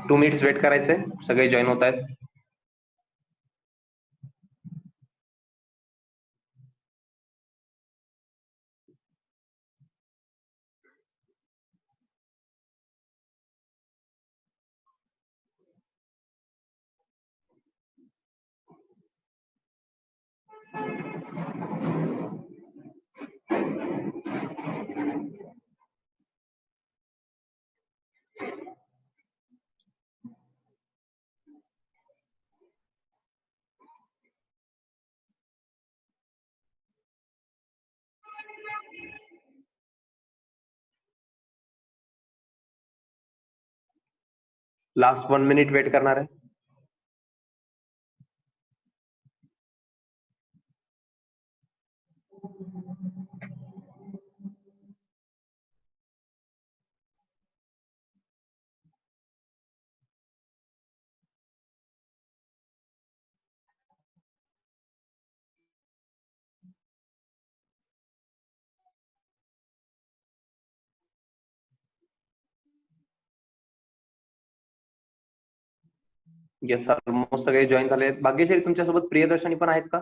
2 minutes weight करायचंय, सगळे join होत आहेत. लास्ट 1 मिनिट वेट करणार आहे. येस, ऑलमोस्ट सगळे जॉईन झाले आहेत. भाग्यश्री, तुमच्यासोबत प्रियदर्शनी पण आहेत का?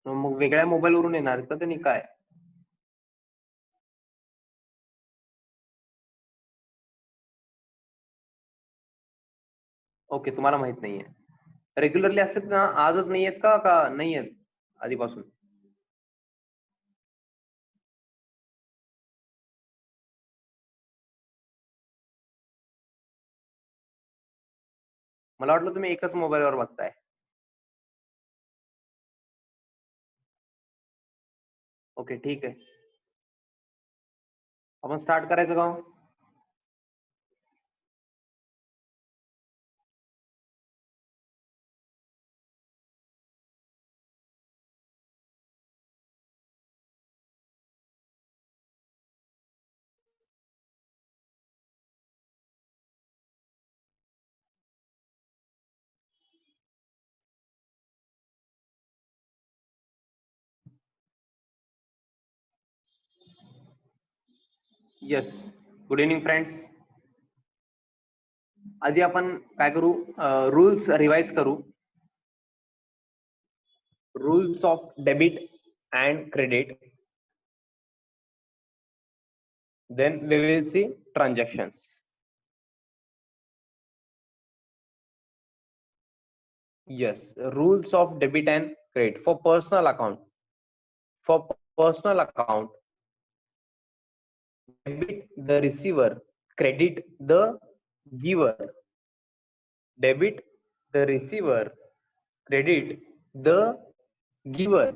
मग वेगळ्या मोबाईल वरून येणार का त्यांनी काय? ओके, तुम्हाला माहित नाहीये. रेग्युलरली असतात ना, आजच नाही आहेत का नाही आहेत आधीपासून? मला वाटलं तुम्ही एकच मोबाईलवर बघताय. ओके, ठीक आहे. आपण स्टार्ट करायचं का? Yes, good evening friends. आधी आपण काय करू, रूल्स रिवाइज करू. Rules of debit and credit, then we will see transactions. Yes, rules of debit and credit for personal account. For personal account, debit the receiver, credit the giver. Debit the receiver, credit the giver.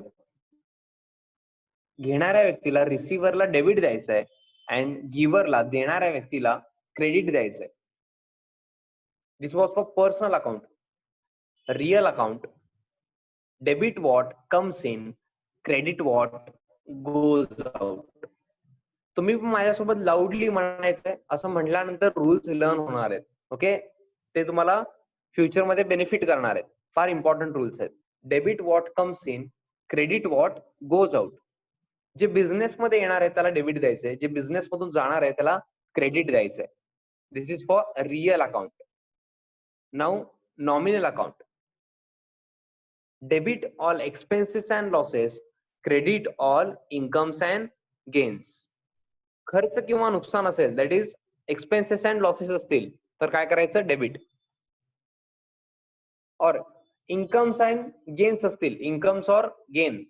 घेणाऱ्या व्यक्तीला रिसिव्हरला debit द्यायचं आहे and गिव्हरला देणाऱ्या व्यक्तीला credit द्यायचंय. This was for personal account. Real account, debit what comes in, credit what goes out. तुम्ही माझ्यासोबत लाऊडली म्हणायचंय. असं म्हटल्यानंतर रूल्स लर्न होणार आहेत. ओके, ते तुम्हाला फ्युचरमध्ये बेनिफिट करणार आहेत. फार इम्पॉर्टंट रूल्स आहेत. Debit what comes in, credit what goes out. जे बिझनेस मध्ये येणार आहे त्याला डेबिट द्यायचंय, जे बिझनेस मधून जाणार आहे त्याला क्रेडिट द्यायचंय. This is for real account. Now nominal account. Debit all expenses and losses, credit all incomes and gains. खर्च किंवा नुकसान असेल, that is expenses and losses असतील तर काय करायचं, डेबिट. और इन्कम्स अँड गेन्स असतील, इन्कम्स और गेन,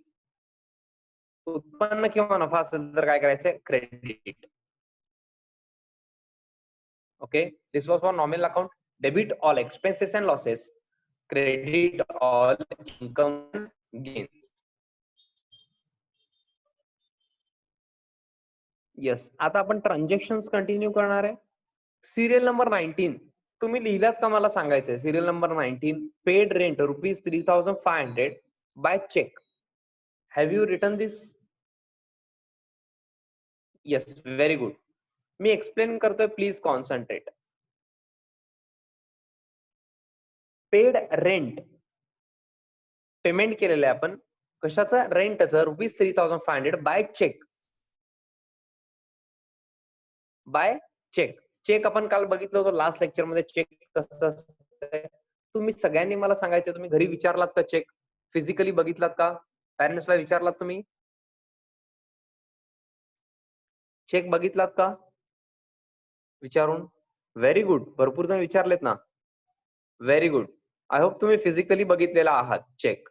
उत्पन्न किंवा नफा असेल तर काय करायचं, credit. Okay, this was for nominal account. Debit all expenses and losses, credit all income gains. Yes, आता आपण ट्रान्झॅक्शन्स कंटिन्यू करणार आहे. सिरियल नंबर 19 तुम्ही लिहिलात का मला सांगायचंय. Serial number 19, paid rent ₹3,500 by cheque. Have you written this? Yes, very good. मी explain करतोय, please concentrate. Paid rent, payment केलेलं आहे आपण कशाचं, रेंटचं, ₹3,500 by cheque. By cheque. Cheque आपण काल बघितलं होतं लास्ट लेक्चर मध्ये, चेक कसं असतं. तुम्ही सगळ्यांनी मला सांगायचं, तुम्ही घरी विचारलात का चेक? फिजिकली बघितलात का? पॅरेंट्सला विचारलात तुम्ही? चेक बघितलात का विचारून? व्हेरी गुड, भरपूर जण विचारलेत ना. Very good. आय होप तुम्ही फिजिकली बघितलेला आहात चेक.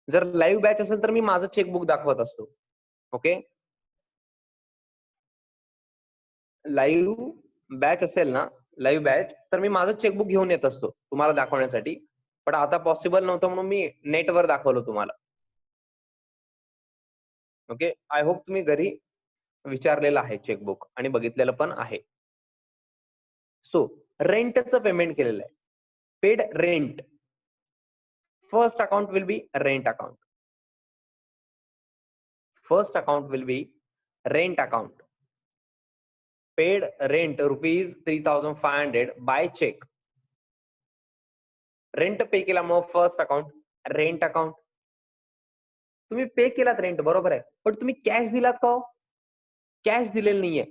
जर लाईव्ह बॅच असेल तर मी माझं चेकबुक दाखवत असतो. ओके, लाईव्ह बॅच असेल ना, लाईव्ह बॅच, तर मी माझं चेकबुक घेऊन येत असतो तुम्हाला दाखवण्यासाठी. पण आता पॉसिबल नव्हतं म्हणून मी नेटवर दाखवलं तुम्हाला. ओके, आय होप तुम्ही घरी विचारलेलं आहे चेकबुक आणि बघितलेलं पण आहे. सो रेंटचं पेमेंट केलेलं आहे. Paid rent. First account will be rent account. First account will be rent account. Paid rent ₹3,500 by cheque. Rent pay केला मग फर्स्ट अकाउंट रेंट अकाउंट. तुम्ही पे केलात रेंट, बरोबर आहे, पण तुम्ही कॅश दिलात का? कॅश दिलेलं नाहीये.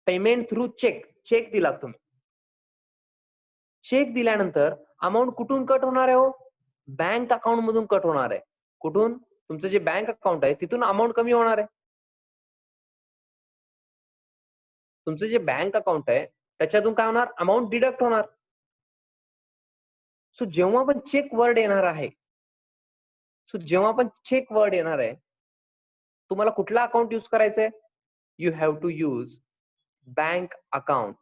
Payment through check. चेक दिलात तुम्ही. चेक दिल्यानंतर अमाऊंट कुठून कट होणार आहे हो? बँक अकाउंट मधून कट होणार आहे. कुठून? तुमचं जे बँक अकाउंट आहे तिथून अमाऊंट कमी होणार आहे. तुमचं जे बँक अकाउंट आहे त्याच्यातून काय होणार, अमाऊंट डिडक्ट होणार. सो जेव्हा पण चेक वर्ड येणार आहे, तुम्हाला कुठला अकाउंट यूज करायचंय? You have to use bank account.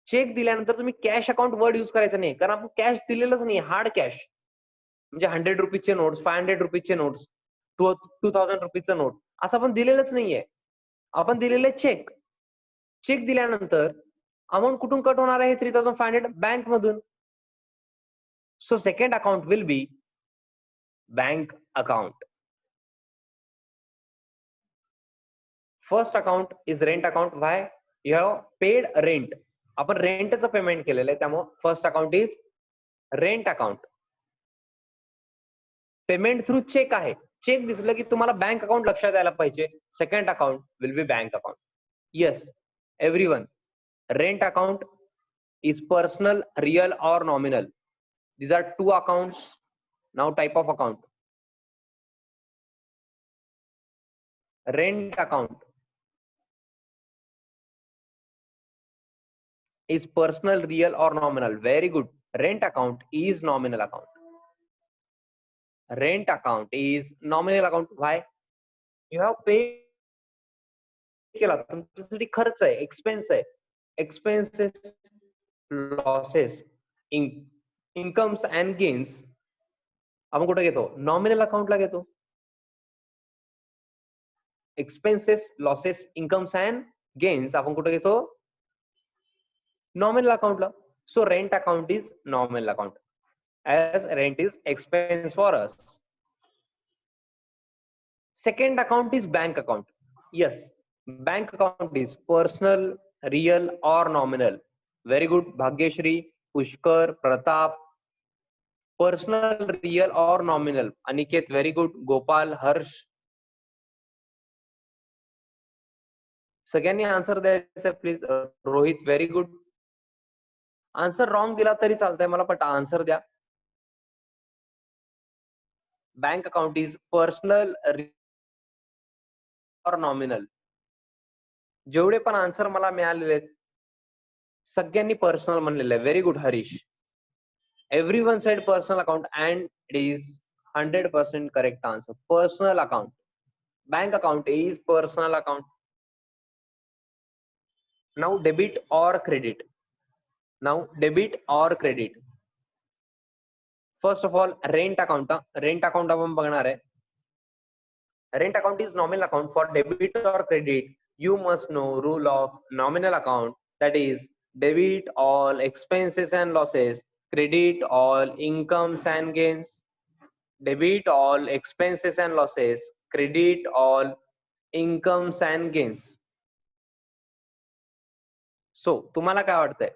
Cheque दिल्यानंतर तुम्ही कॅश अकाउंट वर्ड यूज करायचं नाही, कारण आपण कॅश दिलेलंच नाही. हार्ड कॅश म्हणजे 100 रुपीजचे नोट्स, 500 रुपीजचे नोट्स, 2000 रुपीजचं नोट असं आपण दिलेलंच नाहीये. आपण दिलेले चेक. चेक दिल्यानंतर अमाऊंट कुठून कट होणार आहे? 3,500 बँक मधून. So second account will be bank account. First account is rent account. Why? You have paid rent. आपण रेंटचं पेमेंट केलेलं आहे, त्यामुळे first account is rent account. Payment through cheque आहे. चेक दिसलं की तुम्हाला बँक अकाउंट लक्षात यायला पाहिजे. Second account will be bank account. Yes everyone, rent account is personal, real or nominal. These are two accounts. Now type of account. Rent account is personal, real or nominal. Very good. Rent account is nominal account. Rent account is nominal account. Why? You have paid केला, तुमच्यासाठी खर्च आहे, expense आहे. Expenses, losses, incomes and gains आपण कुठे घेतो? Nominal अकाउंटला घेतो. Expenses, losses, incomes and gains आपण कुठे घेतो? नॉमिनल अकाउंटला. So rent account is nominal account as rent is expense for us. Second account is bank account. Yes, bank account is personal, real or nominal. Very good, Bhagyashri, Pushkar, Pratap. Personal, real or nominal. Aniket, very good. Gopal, Harsh. सगळ्यांनी answer द्यायचं please. Rohit, very good. Answer wrong दिला तरी चालतंय, मला पण answer द्या. Bank account is personal और nominal. जेवढे पण आन्सर मला मिळालेले आहेत सगळ्यांनी पर्सनल म्हणलेलं आहे. Very good Harish. Everyone sed personal account and it is 100% correct answer. Personal account. Bank account is personal account. Now debit और क्रेडिट. नाउ डेबिट और credit. First of all rent account. Rent account आपण बघणार आहे. Rent account is nominal account. For debit or credit, you must know rule of nominal account, that is debit all expenses and losses, credit all incomes and gains. Debit all expenses and losses, credit all incomes and gains. So तुम्हाला काय वाटतंय?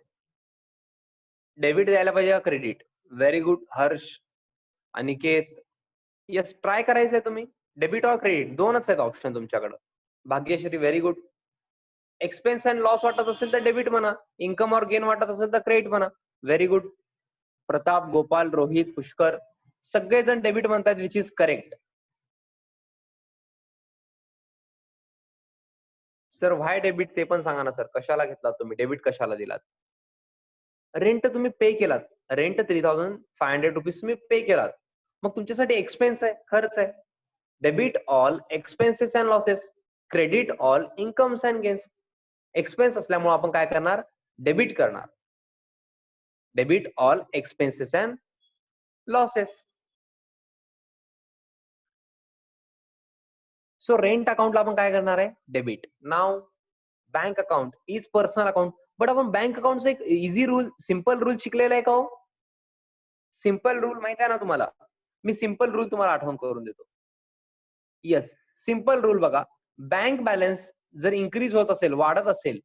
Debit द्यायला पाहिजे का credit? Very good Harsh, Aniket. Yes, try करायचंय तुम्ही. Debit और credit दोनच आहेत ऑप्शन तुमच्याकडे. Bhagyashree, very good. Expense and loss वाटत असेल तर डेबिट म्हणा, इन्कम और गेन वाटत असेल तर क्रेडिट म्हणा. Very good. प्रताप, गोपाल, रोहित, पुष्कर सगळेजण डेबिट म्हणतात, which is correct. Sir why debit ते पण सांगा ना सर. कशाला घेतलात तुम्ही डेबिट? कशाला दिलात? रेंट तुम्ही पे केलात. रेंट 3,500 रुपीज तुम्ही पे केलात. मग तुमच्यासाठी एक्सपेन्स आहे, खर्च आहे. Debit all expenses and losses, credit all incomes and gains. Expense असल्यामुळे आपण काय करणार? डेबिट करणार. Debit all expenses and losses. So rent अकाउंटला आपण काय करणार आहे? Debit. Now bank account is personal account. But आपण बँक अकाउंटचा एक इझी रूल, सिंपल रूल शिकलेला आहे का हो? सिंपल रूल माहिती आहे ना तुम्हाला? मी सिंपल रूल तुम्हाला आठवण करून देतो. येस, सिंपल रूल बघा. बँक बॅलन्स जर इन्क्रीज होत असेल, वाढत असेल,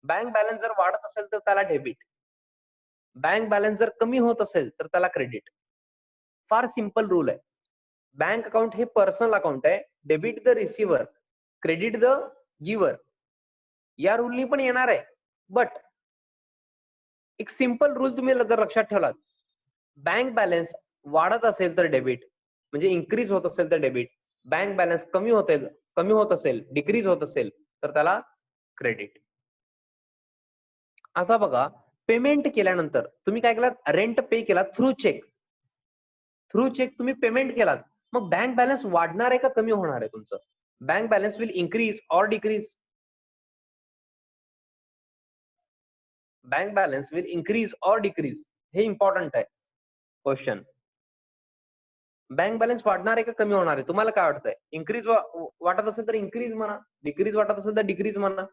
बँक बॅलन्स जर वाढत असेल तर त्याला डेबिट. बँक बॅलन्स जर कमी होत असेल तर त्याला क्रेडिट. फार सिंपल रूल आहे. बँक अकाउंट हे पर्सनल अकाउंट आहे. Debit the receiver, credit the giver. या रूलनी पण येणार आहे. बट एक सिंपल रूल तुम्ही जर लक्षात ठेवलात, बँक बॅलन्स वाढत असेल तर डेबिट, म्हणजे इन्क्रीज होत असेल तर डेबिट. बँक बॅलन्स कमी होत असेल, डिक्रीज होत असेल तर त्याला क्रेडिट. आता बघा, पेमेंट केल्यानंतर तुम्ही काय केलात? रेंट पे केलात थ्रू चेक. थ्रू चेक तुम्ही पेमेंट केलात. मग बँक बॅलन्स वाढणार आहे का कमी होणार आहे तुमचं? Bank balance will increase or decrease? Bank balance will increase or decrease, हे इम्पॉर्टंट आहे क्वेश्चन. बँक बॅलन्स वाढणार आहे का कमी होणार आहे? तुम्हाला काय वाटतंय? इन्क्रीज वाटत असेल तर इन्क्रीज म्हणा, डिक्रीज वाटत असेल तर डिक्रीज म्हणा.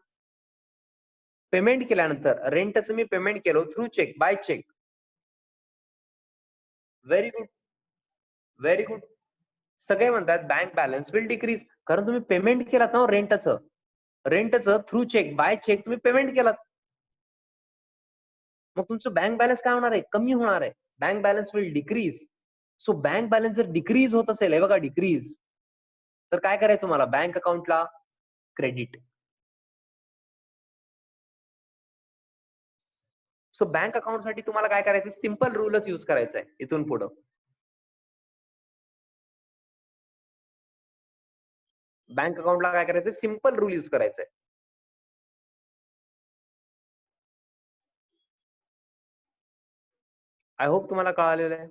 पेमेंट केल्यानंतर रेंटचं मी पेमेंट केलं through cheque, by cheque. Very good, very good. सगळे म्हणतात बँक बॅलन्स विल डिक्रीज, कारण तुम्ही पेमेंट केलात ना रेंटचं थ्रू चेक, बाय चेक तुम्ही पेमेंट केलात. मग तुमचं बँक बॅलन्स काय होणार आहे? कमी होणार आहे. Bank balance will decrease. So bank balance जर डिक्रीज होत असेल, हे बघा डिक्रीज, तर काय करायचं मला? बँक अकाउंटला क्रेडिट. सो बँक अकाउंट साठी तुम्हाला काय करायचं? सिंपल रूलच यूज करायचा आहे इथून पुढं. बँक अकाउंटला काय करायचं? सिंपल रूल यूज करायचा आहे. आय होप तुम्हाला कळालेलं आहे.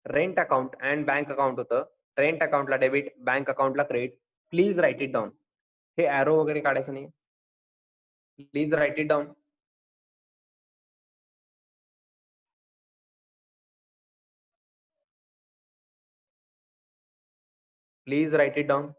Rent account and bank account होतं. रेंट अकाउंटला डेबिट, बँक अकाउंटला credit. Please write it down. हे ॲरो वगैरे काढायचं नाही. Please write it down. Please write it down.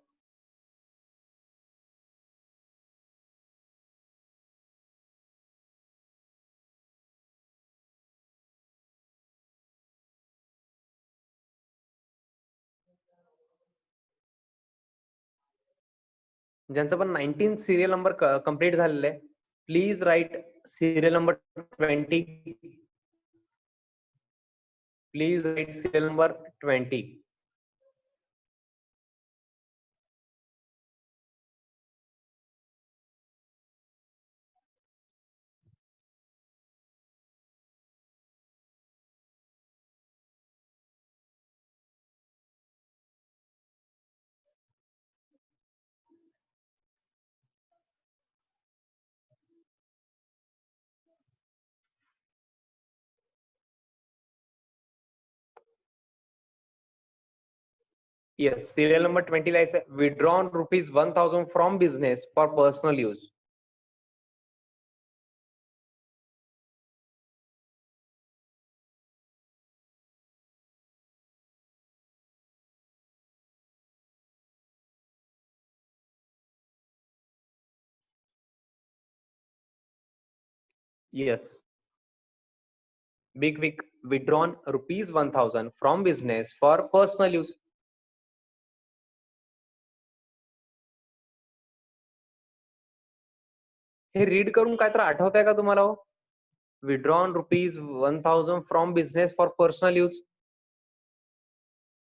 ज्यांचं पण 19 सिरियल नंबर कंप्लीट झालेलं आहे, please write serial number 20. Please write serial number 20. Yes, serial number 20 lies withdrawn rupees 1000 from business for personal use. Yes. Big Vic withdrawn rupees 1000 from business for personal use. हे read करून काय तर आठवत आहे का तुम्हाला? Withdrawn rupees 1000 from business for personal use.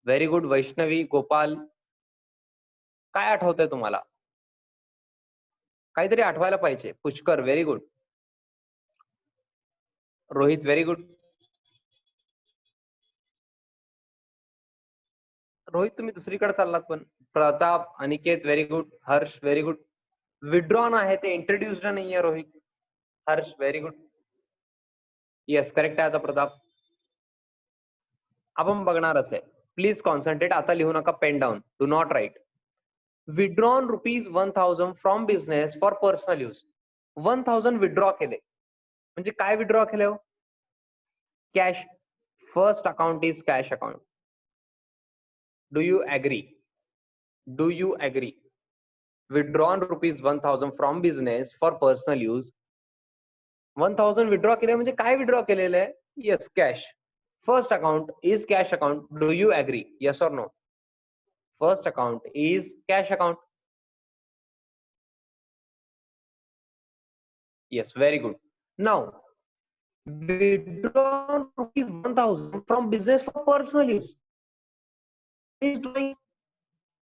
Very good. Vaishnavi, Gopal, काय आठवतंय तुम्हाला? काहीतरी आठवायला पाहिजे. Pushkar, very good. Rohit, very good. Rohit तुम्ही दुसरीकडे चाललात पण. Pratap, Aniket, very good. Harsh, very good. Withdrawn आहे ते इंट्रोड्युस्ड नाहीये Rohit. Harsh, very good. Yes, correct आहे आता प्रताप. आपण बघणारच आहे. Please concentrate. आता लिहू नका, pen down, do not write. Withdrawn rupees 1000 from business for personal use. 1000 withdraw केले म्हणजे काय विड्रॉ केले हो? Cash. First account is cash account. Do you agree? Do you agree? withdrawn rupees 1000 from business for personal use. 1000 withdraw केले म्हणजे काय withdraw केलेलं आहे? Yes, cash. First account is cash account. Do you agree? Yes और no? First account is cash account. Yes, very good. Now, withdrawn rupees 1000 from business for personal use. Is drawings.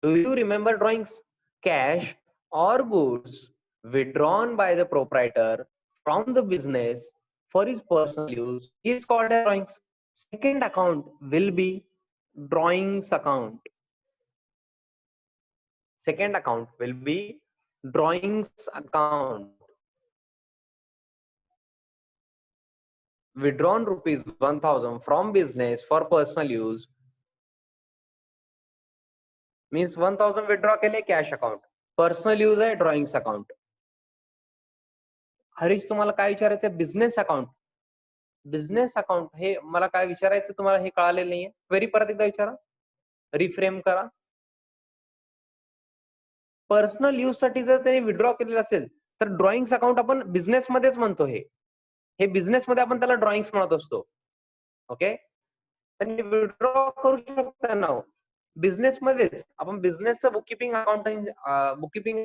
Do you remember drawings? Cash or goods withdrawn by the proprietor from the business for his personal use is called as drawings. Second account will be drawings account. Second account will be drawings account. Withdrawn rupees 1000 from business for personal use means 1000 withdraw केले cash account. Personal use आहे drawings account. Harish, तुम्हाला काय विचारायचं? Business account. Business account हे मला काय विचारायचं तुम्हाला हे कळालेलं नाहीये. क्वेरी परत एकदा विचारा, रिफ्रेम करा. पर्सनल यूज साठी जर त्यांनी विड्रॉ केलेलं असेल तर ड्रॉइंग्स अकाउंट आपण बिझनेस मध्येच म्हणतो. हे बिझनेस मध्ये आपण त्याला ड्रॉइंग्स म्हणत असतो. ओके, त्यांनी विड्रॉ करू शकता ना बिझनेस मध्येच. आपण बिझनेसचं बुककीपिंग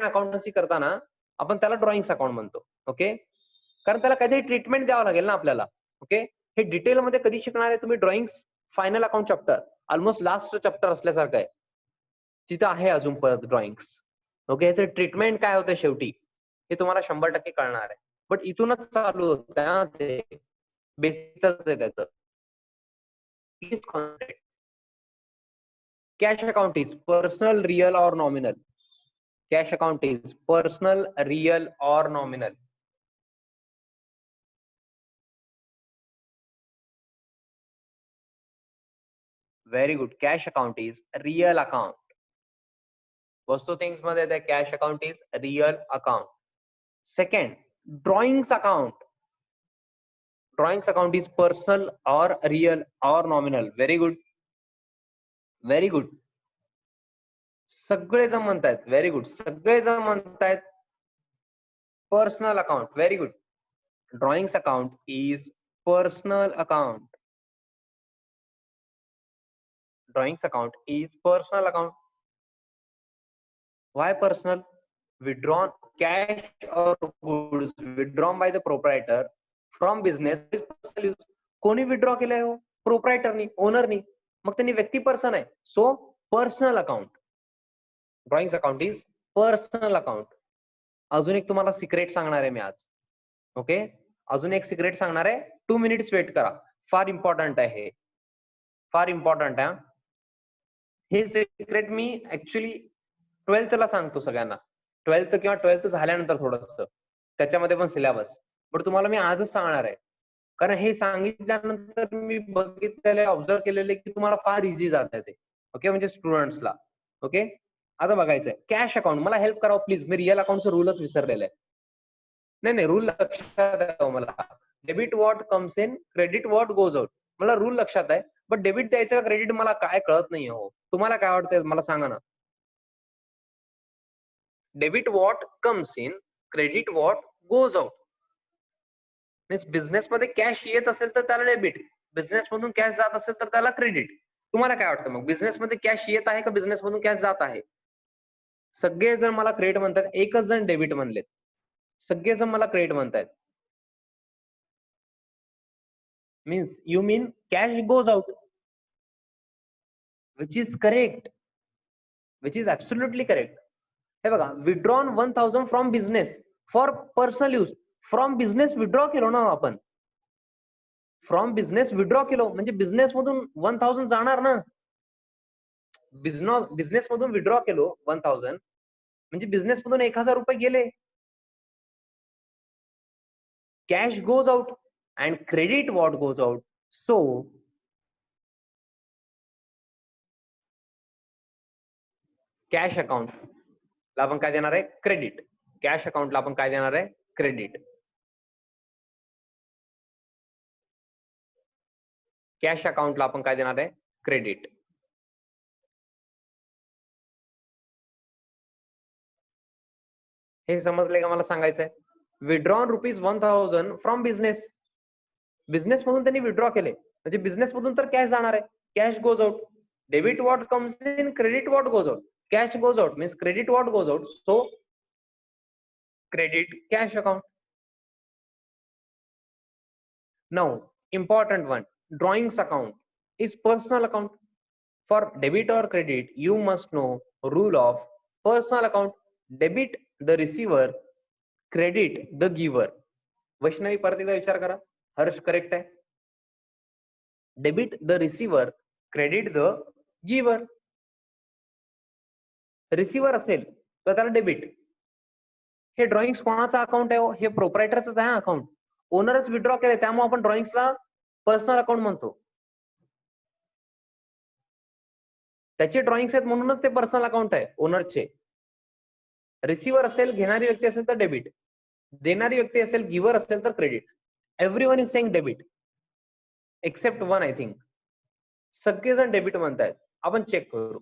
अकाउंटन्सी करताना आपण त्याला ड्रॉइंग्स अकाउंट म्हणतो. ओके, कारण त्याला काहीतरी ट्रीटमेंट द्यावं लागेल ना आपल्याला. ओके, हे डिटेल मध्ये कधी शिकणार आहे तुम्ही? Drawings final account chapter, almost last chapter असल्यासारखं आहे. तिथं आहे अजून परत ड्रॉइंग्स. ओके, याचं ट्रीटमेंट काय होतं शेवटी हे तुम्हाला 100% कळणार आहे. बट इथूनच चालू होतं ते, बेसिकच आहे त्याचं. Please concentrate. Cash account is personal, real or nominal? Cash account is personal, real or nominal? Very good. Cash account is real account. वस्तू थिंग्स मध्ये the cash account is real account. Second, drawings account. Drawings account is personal or real or nominal. Very good. Very good. सगळेजण म्हणतायत, very good, सगळेजण म्हणतायत personal account, very good. Drawings account is personal account. Drawings account is personal account. Why personal? Withdrawn cash or goods withdrawn by the proprietor from business is personal use. कोणी withdraw केलंय हो? प्रोप्रायटरनी, ओनरनी. मग त्यांनी व्यक्ती person आहे. So personal account. Drawings account is personal account. अजून एक तुम्हाला सिक्रेट सांगणार आहे मी आज. ओके, अजून एक सिक्रेट सांगणार आहे. 2 मिनिट्स वेट करा. फार इम्पॉर्टंट आहे हे, फार इम्पॉर्टंट आहे. हे सिक्रेट मी ऍक्च्युली 12th ला सांगतो सगळ्यांना. 12th किंवा 12th झाल्यानंतर थोडस, त्याच्यामध्ये पण सिलेबस. पण तुम्हाला मी आजच सांगणार आहे. कारण हे सांगितल्यानंतर मी बघितलेले, ऑब्झर्व केलेले की तुम्हाला फार इझी जात आहे ते. ओके, म्हणजे स्टुडंट्सला. ओके, आता बघायचंय कॅश अकाउंट. मला हेल्प करा प्लीज, मी रिअल अकाउंटचं रूलच विसरलेलं आहे. नाही, रूल लक्षात आहे मला. Debit what comes in, credit what goes out. मला रूल लक्षात आहे, बट डेबिट द्यायचं का क्रेडिट मला काय कळत नाहीये हो. तुम्हाला काय वाटतंय मला सांगा ना. Debit what comes in, credit what goes out. Means business मध्ये कॅश येत असेल तर त्याला डेबिट, बिझनेस मधून कॅश जात असेल तर त्याला क्रेडिट. तुम्हाला काय वाटतं मग, बिझनेस मध्ये कॅश येत आहे का बिझनेस मधून कॅश जात आहे? सगळे जण मला क्रेडिट म्हणतात, एकच जण डेबिट म्हणलेत. सगळेजण मला क्रेडिट म्हणतायत. Means you mean cash goes out, which is correct, which is absolutely correct. हे बघा, withdrawn 1000 from business for personal use. From business withdraw केलो ना आपण, फ्रॉम बिझनेस विड्रॉ केलो म्हणजे बिझनेस मधून 1000 जाणार ना. बिझनेस मधून विड्रॉ केलो 1000 म्हणजे बिझनेस मधून 1000 रुपये गेले. Cash goes out and credit what goes out. So cash अकाउंटला आपण काय देणार आहे? क्रेडिट. कॅश अकाउंटला आपण काय देणार आहे? क्रेडिट. कॅश अकाउंटला आपण काय देणार आहे? क्रेडिट. हे समजले का मला सांगायचंय? Withdrawn ₹1000 from business. बिझनेस मधून त्यांनी विड्रॉ केले म्हणजे बिझनेस मधून तर कॅश जाणार आहे. Cash goes out. Debit what comes in, credit what goes out. Cash goes out means credit what goes out. So credit cash account. Now, important one, drawings account is personal account. For debit or credit, you must know rule of personal account. Debit the receiver, credit the giver. Vaishnavi परत एकदा विचार करा. Harsh correct आहे. Debit the receiver, credit the giver. Receiver असेल तर त्याला debit. हे drawings कोणाचा अकाउंट आहे? हे प्रोप्रायटरच आहे अकाउंट. ओनरच विड्रॉ केले त्यामुळे आपण ड्रॉइंग्सला पर्सनल अकाउंट म्हणतो. त्याचे ड्रॉइंग्स आहेत म्हणूनच ते पर्सनल अकाउंट आहे ओनरचे. रिसिव्हर असेल, घेणारी व्यक्ती असेल तर डेबिट, देणारी व्यक्ती असेल, गिव्हर असेल तर credit. Everyone is saying debit except one I think. सगळेजण डेबिट म्हणतायत. आपण चेक करू.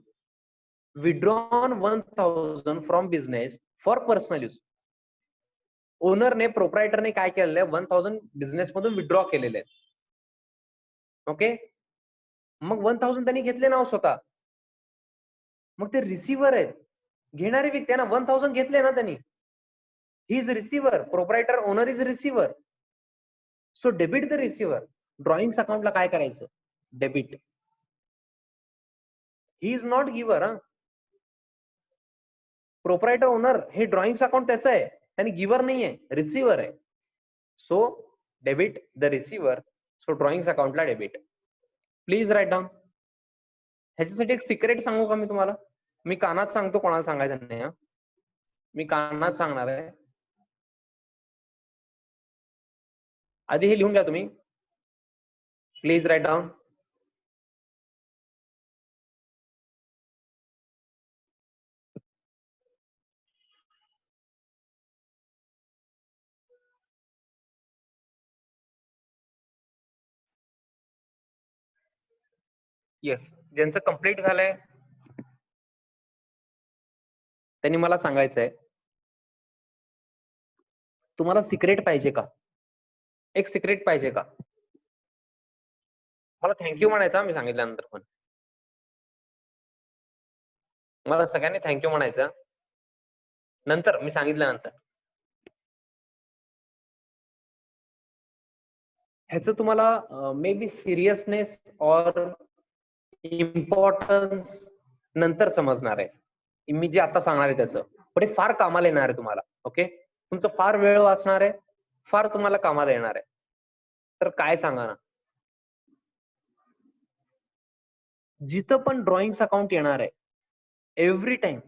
Withdrawn 1000 from business for personal use. ओनरने, प्रोप्रायटरने काय केलेलं आहे? 1000 बिझनेस मधून विड्रॉ केलेले आहेत. ओके, मग 1000 त्यांनी घेतले ना स्वतः. मग ते रिसिव्हर आहेत, घेणारी व्यक्ती आहे ना. 1000 घेतले ना त्यांनी. He is receiver, proprietor, owner is receiver. So debit the receiver. Drawings अकाउंटला काय करायचं? Debit. He is not giver. Proprietor, owner, हे ड्रॉइंग्स अकाउंट त्याचं आहे, त्यांनी गिव्हर नाहीये, रिसिव्हर आहे. So debit the receiver. So drawings अकाउंटला डेबिट. Please write down. ह्याच्यासाठी एक सिक्रेट सांगू का मी तुम्हाला? मी कानात सांगतो, कोणाला सांगायचं नाही. मी कानात सांगणार आहे. आधी हे लिहून घ्या तुम्ही. Please write down. येस, ज्यांचं कम्प्लीट झालंय त्यांनी मला सांगायचंय, तुम्हाला सिक्रेट पाहिजे का? एक सिक्रेट पाहिजे का? मला थँक्यू म्हणायचं मी सांगितल्यानंतर पण. मला सगळ्यांनी थँक्यू म्हणायचं नंतर मी सांगितल्यानंतर. ह्याचं तुम्हाला मे बी सिरियसनेस और इम्पॉर्टन्स नंतर समजणार आहे. मी जे आता सांगणार आहे त्याचं, पण हे फार कामाला येणार आहे तुम्हाला. ओके, तुमचं फार वेळ वाचणार आहे, फार तुम्हाला कामाला येणार आहे. तर काय सांगा ना, जिथं पण ड्रॉइंग्स अकाउंट येणार आहे, एव्हरी टाइम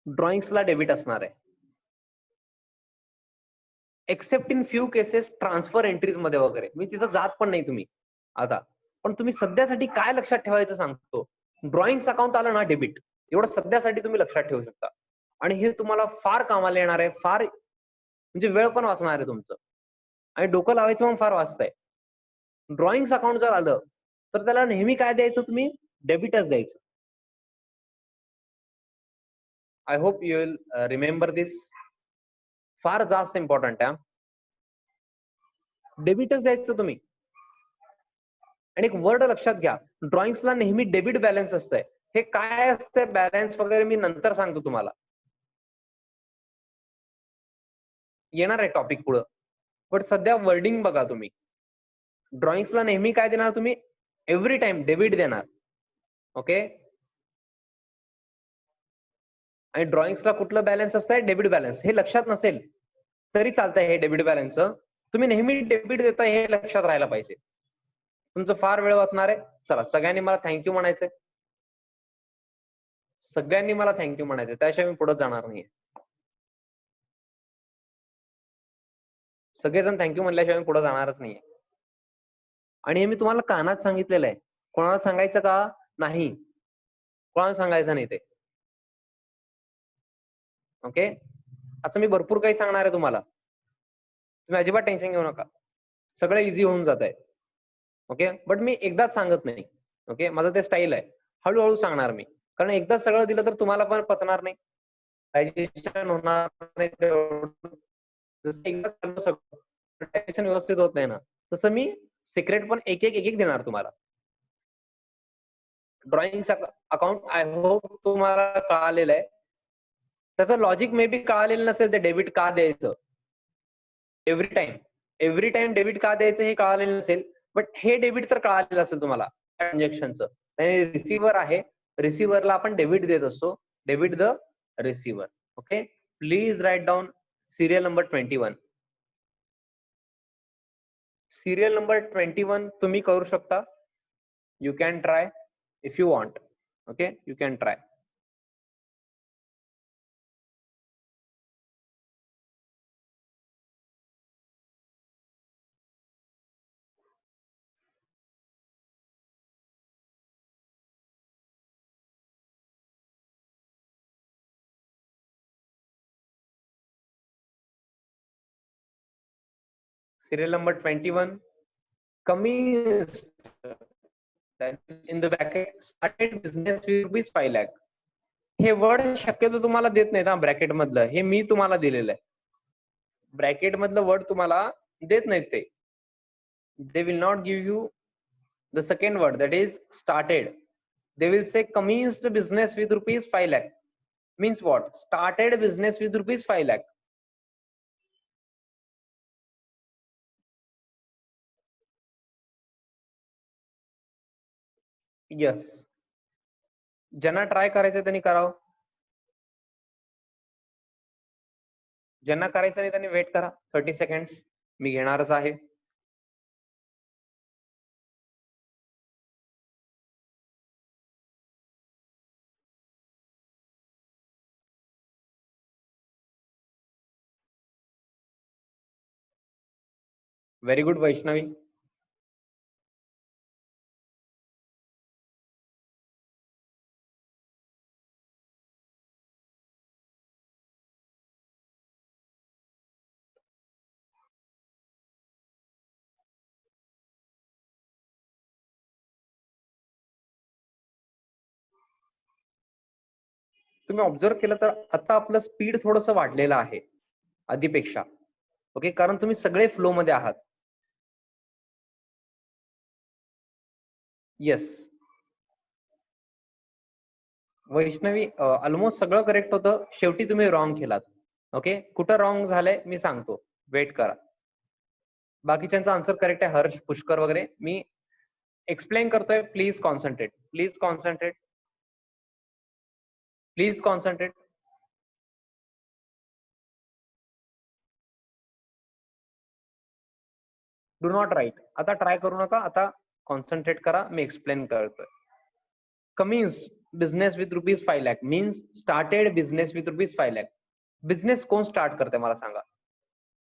ड्रॉइंग्सला डेबिट असणार आहे. Accept in few cases transfer entries मध्ये वगैरे, मी तिथं जात पण नाही तुम्ही आता. पण तुम्ही सध्यासाठी काय लक्षात ठेवायचं सांगतो, ड्रॉइंग्स अकाउंट आलं ना डेबिट, एवढं सध्यासाठी तुम्ही लक्षात ठेवू शकता. आणि हे तुम्हाला फार कामाला येणार आहे, फार म्हणजे वेळ पण वाचणार आहे तुमचं, आणि डोकं लावायचं पण फार वाचतंय. ड्रॉइंग्स अकाउंट जर आलं तर त्याला नेहमी काय द्यायचं, तुम्ही डेबिटच द्यायचं. I hope you will remember this. फार जास्त इम्पॉर्टंट आहे. डेबिटच द्यायचं तुम्ही. आणि एक वर्ड लक्षात घ्या, ड्रॉइंग्सला नेहमी डेबिट बॅलन्स असतंय. हे काय असतंय बॅलन्स वगैरे मी नंतर सांगतो तुम्हाला, येणार आहे टॉपिक पुढं. पण सध्या वर्डिंग बघा तुम्ही. ड्रॉइंग्सला नेहमी काय देणार तुम्ही, एव्हरी टाइम डेबिट देणार. ओके, आणि ड्रॉइंग्सला कुठलं बॅलन्स असतंय, डेबिट बॅलन्स. हे लक्षात नसेल तरी चालतंय, हे डेबिट बॅलन्स तुम्ही नेहमी डेबिट देताय हे लक्षात राहायला पाहिजे. तुमचं फार वेळ वाचणार आहे. चला, सगळ्यांनी मला थँक्यू म्हणायचंय. सगळ्यांनी मला थँक्यू म्हणायचंय, त्याशिवाय मी पुढे जाणार नाहीये. सगळेजण थँक्यू म्हणल्याशिवाय मी पुढे जाणारच नाहीये. आणि हे मी तुम्हाला कानात सांगितलेलं आहे. कोणाला सांगायचं का नाही, कोणाला सांगायचं नाही ते. ओके, असं मी भरपूर काही सांगणार आहे तुम्हाला. तुम्ही अजिबात टेन्शन घेऊ नका, सगळं इझी होऊन जात आहे. ओके, बट मी एकदाच सांगत नाही. ओके, माझं ते स्टाईल आहे, हळूहळू सांगणार मी. कारण एकदाच सगळं दिलं तर तुम्हाला पण पचणार नाही, डायजेशन होणार नाही. जसं एकदा डायजेशन व्यवस्थित होत नाही ना, तसं मी सिक्रेट पण एक एक देणार तुम्हाला. ड्रॉइंग अकाउंट आय होप तुम्हाला कळालेलं आहे. त्याचं लॉजिक मे बी कळालेलं नसेल, ते डेबिट का द्यायचं एव्हरी टाइम डेबिट का द्यायचं हे कळालेलं नसेल, बट हे डेबिट तर कळालेलं असेल तुम्हाला ट्रान्झॅक्शनचं. रिसिव्हर आहे, रिसिव्हरला आपण डेबिट देत असतो, debit the receiver. Okay, please write down serial number 21. Serial number 21 तुम्ही करू शकता. You can try if you want. Okay, you can try. Serial number 21. Communist in the bracket started business with rupees 5 lakh. हे word शक्यतो तुम्हाला देत नाहीत, हा bracket मधलं हे मी तुम्हाला दिलेलं आहे. ब्रॅकेट मधलं वर्ड तुम्हाला देत नाहीत ते. They will not give you the second word, that is started. They will say commenced business with rupees 5 lakh. Means what? Started business with rupees 5 lakh. Yes. ज्यांना ट्राय करायचं त्यांनी करावं, ज्यांना करायचं नाही त्यांनी वेट करा 30 सेकंड्स, मी घेणारच आहे. Very good Vaishnavi. तुम्ही ऑब्झर्व केलं तर आता आपलं स्पीड थोडंसं वाढलेलं आहे आधीपेक्षा. ओके, कारण तुम्ही सगळे फ्लो मध्ये आहात. येस वैष्णवी, ऑलमोस्ट सगळं करेक्ट होतं, शेवटी तुम्ही रॉंग केलात. ओके, कुठं रॉंग झालंय मी सांगतो, वेट करा. बाकीच्यांचा आन्सर करेक्ट आहे, हर्ष, पुष्कर वगैरे. मी एक्सप्लेन करतोय, please concentrate, please concentrate, please concentrate. Do not write. आता ट्राय करू नका, आता कॉन्सन्ट्रेट करा, मी एक्सप्लेन करतोय. Commence business with ₹5 lakh means started business with ₹5 lakh. Business कोण स्टार्ट करते मला सांगा?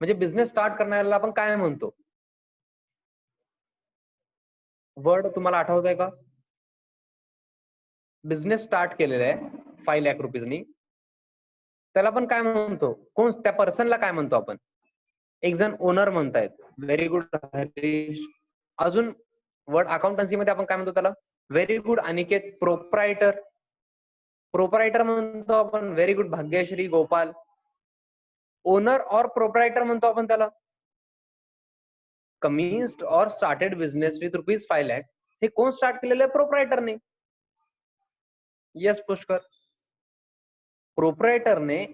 म्हणजे बिझनेस स्टार्ट करण्याला आपण काय म्हणतो? वर्ड तुम्हाला आठवतंय का? बिझनेस स्टार्ट केलेला आहे ₹5 लाख. त्याला आपण काय म्हणतो? कोण त्या पर्सनला काय म्हणतो आपण? एक जण ओनर म्हणतायत. Very good Harish. अजून वर्ड अकाउंटन्सी मध्ये आपण काय म्हणतो त्याला? Very good Aniket. Proprietor. Proprietor म्हणतो आपण. Very good Bhagyashree, Gopal. Owner और प्रोप्रायटर म्हणतो आपण त्याला. कमिन्स्ड और स्टार्टेड बिझनेस विथ ₹5 लाख. हे कोण स्टार्ट केलेलं आहे? प्रोप्रायटरने. येस पुष्कर. प्रोप्रायटरने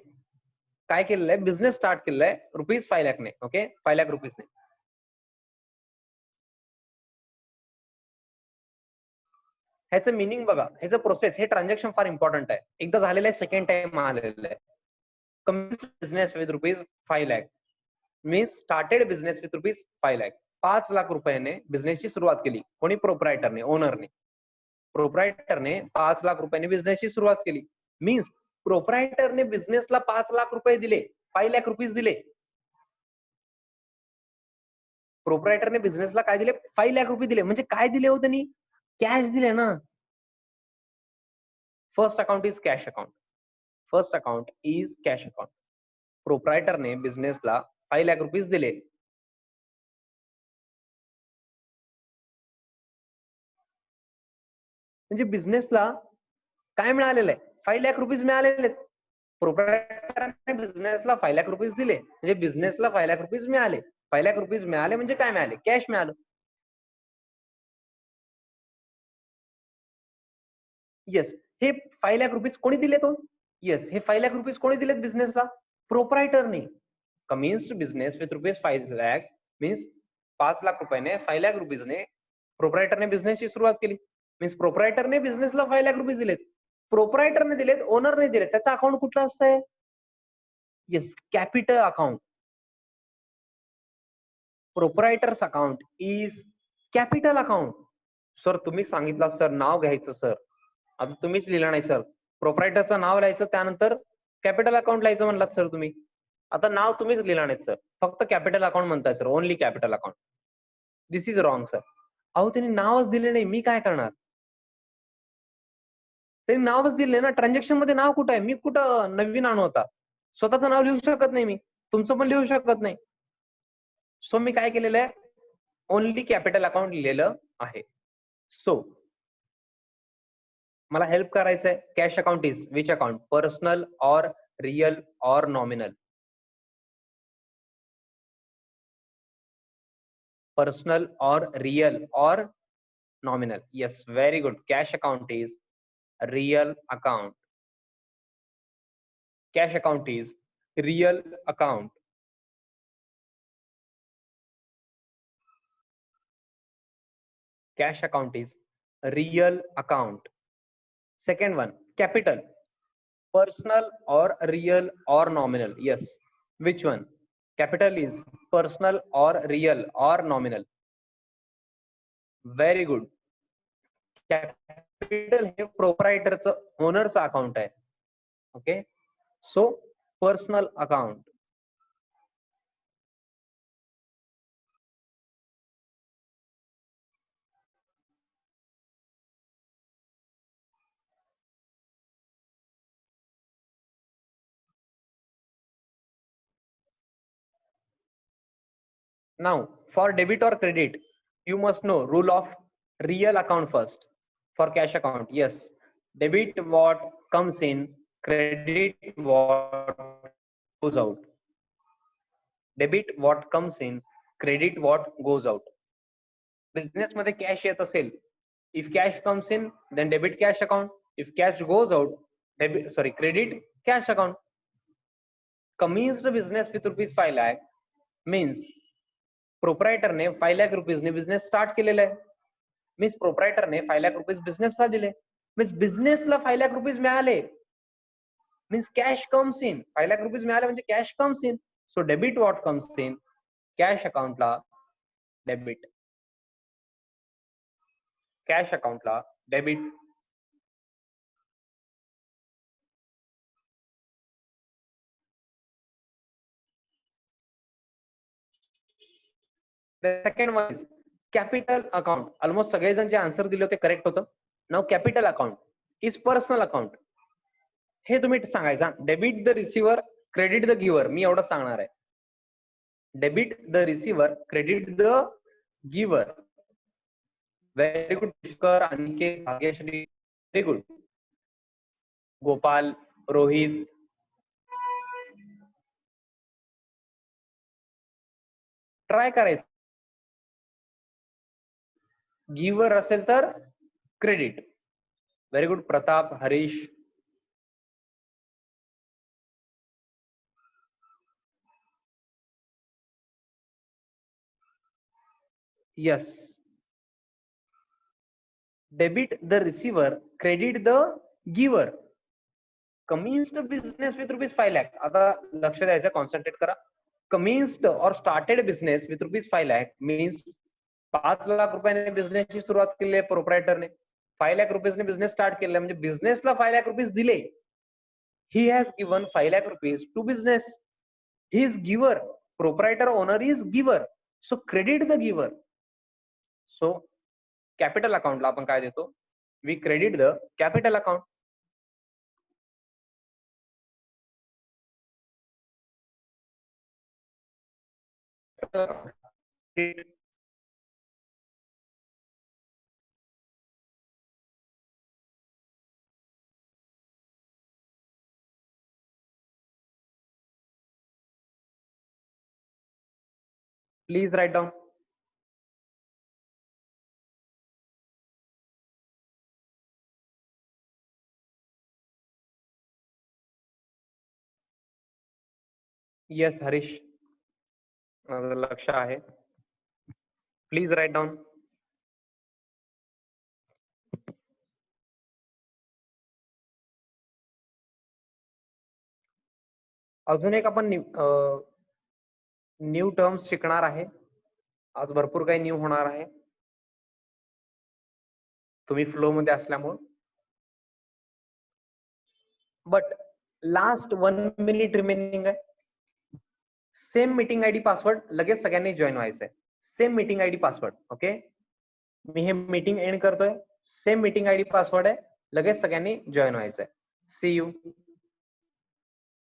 काय केलेलं आहे? बिझनेस स्टार्ट केलेला आहे ₹5 लाखने. ओके, ₹5 लाख. ह्याचं मिनिंग बघा, ह्याचं प्रोसेस, हे ट्रान्झॅक्शन फार इम्पॉर्टंट आहे. एकदा झालेलं आहे, सेकंड टाइम आलेलं आहे. Commenced business with ₹5 lakh means started business with ₹5 lakh. ₹5 lakh बिझनेसची सुरुवात केली. कोणी? प्रोप्रायटरने, ओनरने. प्रोप्रायटरने ₹5 लाख बिझनेसची सुरुवात केली. मीन्स प्रोप्रायटरने बिझनेसला ₹5 लाख दिले, ₹5 लाख दिले. प्रोप्रायटरने बिझनेसला काय दिले? ₹5 लाख दिले. म्हणजे काय दिले हो त्यांनी? कॅश दिले ना. First account is cash account. First account is cash account. प्रोप्रायटरने बिझनेसला ₹5 लाख दिले. म्हणजे बिझनेसला काय मिळालेलं आहे? ₹5 लाख मिळालेले आहेत. प्रोप्रायटरने बिझनेसला ₹5 लाख दिले, म्हणजे बिझनेसला ₹5 लाख मिळाले. ₹5 लाख मिळाले म्हणजे काय मिळाले? कॅश मिळालं. येस, हे ₹5 लाख कोणी दिले तो? येस, हे ₹5 लाख कोणी दिलेत बिझनेसला? प्रोप्रायटरने. Commenced business with ₹5 lakh means ₹5 lakh ₹5 lakh ने प्रोप्रायटरने बिझनेसची सुरुवात केली. मीन्स प्रोप्रायटरने बिझनेसला ₹5 लाख दिलेत. प्रोप्रायटरने दिलेत, ओनरने दिलेत. त्याचं अकाउंट कुठलं असतंय? Yes, capital account. Proprietor's account is capital account. Sir तुम्ही सांगितलं सर, नाव घ्यायचं सर. आता तुम्हीच लिहिलं नाही सर. प्रोप्रायटरचं नाव लिहायचं, त्यानंतर कॅपिटल अकाउंट लिहायचं म्हणलात सर तुम्ही. आता नाव तुम्हीच लिहिलं नाही सर, फक्त कॅपिटल अकाउंट म्हणताय sir, only capital account. This is wrong sir. अहो त्यांनी नावच दिले नाही, मी काय करणार? त्यांनी नावच दिले ना. ट्रान्झॅक्शन मध्ये नाव कुठं आहे? मी कुठं नवीन आणू होता? स्वतःचं नाव लिहू शकत नाही मी, तुमचं पण लिहू शकत नाही. सो मी काय केलेलं आहे? ओनली कॅपिटल अकाउंट लिहिलेलं आहे. सो मला हेल्प करायचंय. Cash account is which account? Personal और रियल और नॉमिनल? पर्सनल और रियल और nominal? Yes, very good. Cash account is real account. Cash account is real account. Cash account is real account. Second one, capital. Personal or real or nominal? Yes. Which one? Capital is personal or real or nominal? Very good. Capital हे प्रोप्रायटरचं, ओनरचं account आहे. Okay, so personal account. Now, for debit or credit, you must know rule of real account first. For cash account, yes, debit what comes in credit what goes out. Debit what comes in, credit what goes out. Business मध्ये cash येत असेल, if cash comes in then debit cash account, if cash goes out credit cash account. Commenced business with ₹5 lakh means प्रोप्रायटरने 5 लाख रुपीजने business start केलेला आहे. Means प्रोप्रायटरने 5 lakh rupees बिझनेसला दिले. मीन्स बिझनेसला 5 लाख रुपीज मिळाले. Means cash comes in. 5 lakh rupees मिळाले म्हणजे cash comes in. So debit what comes in, cash अकाउंटला डेबिट, कॅश अकाउंटला debit. Second one is capital account. Almost सगळेजण जे आन्सर दिले होते करेक्ट होतं. Now capital account is personal account. हे तुम्ही सांगायचं. Debit the receiver, credit the giver. मी एवढं सांगणार आहे. Debit the receiver, credit the giver. Very good Pushkar, Aniket, Bhagyashree, very good. Gopal, Rohit, try करायचं. गिव्हर असेल तर credit. Very good Pratap, Harish. Yes. Debit the receiver, credit the giver. Commenced business with ₹5 lakh. आता लक्ष द्यायचं, कॉन्सन्ट्रेट करा. Commenced or started business with ₹5 lakh means 5 lakh रुपयाने बिझनेसची सुरुवात केली आहे प्रोप्रायटरने. 5 लाख रुपीजने बिझनेस स्टार्ट केला म्हणजे बिझनेसला 5 लाख रुपीज दिले. He has given 5 lakh rupees to business. He is giver. Proprietor owner is giver. So credit the giver. So capital अकाउंटला आपण काय देतो? We credit the capital account. Please write down. Yes Harish, माझं लक्ष आहे. Please write down. अजून एक आपण न्यू टर्म्स शिकणार आहे. आज भरपूर काही न्यू होणार आहे तुम्ही फ्लो मध्ये असल्यामुळे. बट लास्ट 1 मिनिट रिमेनिंग आहे. सेम मीटिंग आयडी पासवर्ड लगेच सगळ्यांनी जॉईन व्हायचंय. Same meeting ID password. Okay, मी हे मीटिंग एंड करतोय. सेम मीटिंग आयडी पासवर्ड आहे, लगेच सगळ्यांनी जॉईन व्हायचंय. See you.